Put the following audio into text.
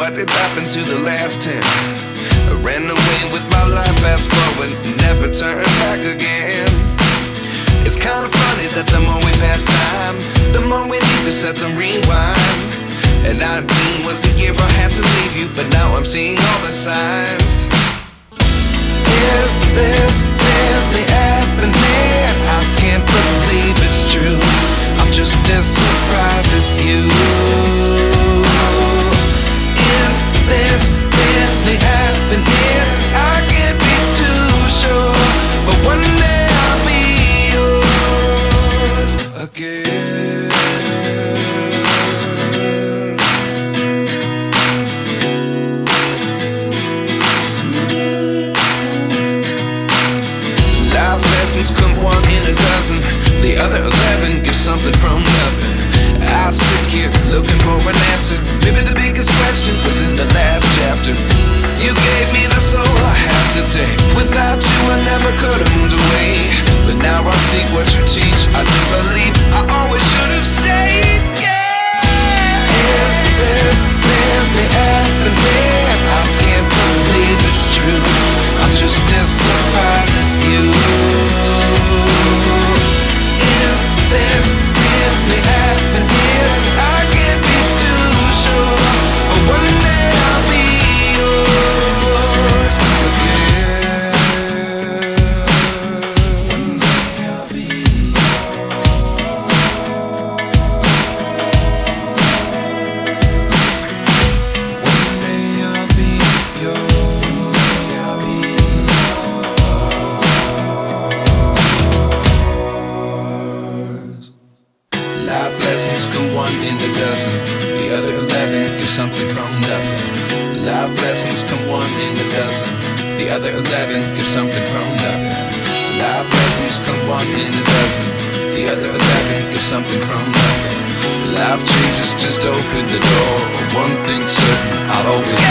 what did happen to the last 10? I ran away with my life, fast forward, never turn back again. It's kind of funny that the more we pass time, the more we need to set the rewind. And 19 was the year I had to leave you, but now I'm seeing all the signs. Is this really happening? I can't believe it's true. I'm just as surprised as you. Is this really happening? I can't be too sure, but one day I'll be yours again. Life lessons come one in a dozen. The other 11 get something from nothing. I sit here looking for an answer. Maybe the biggest question was in the last chapter. You gave me the soul I have today. Without you I never could have moved away. But now I see what you teach. I do believe I always should have stayed. Yeah. Is this really happening? I can't believe it's true. I'm just as surprised as you. Is this really happening? I can't be too sure, but one day I'll be yours again. One day I'll be yours. One day I'll be yours. Life lessons come one in a dozen. The other 11 get something from nothing. Life lessons come one in a dozen. The other 11 get something from nothing. Life lessons come one in a dozen. The other 11 get something from nothing. Life changes just open the door. One thing's certain, I'll always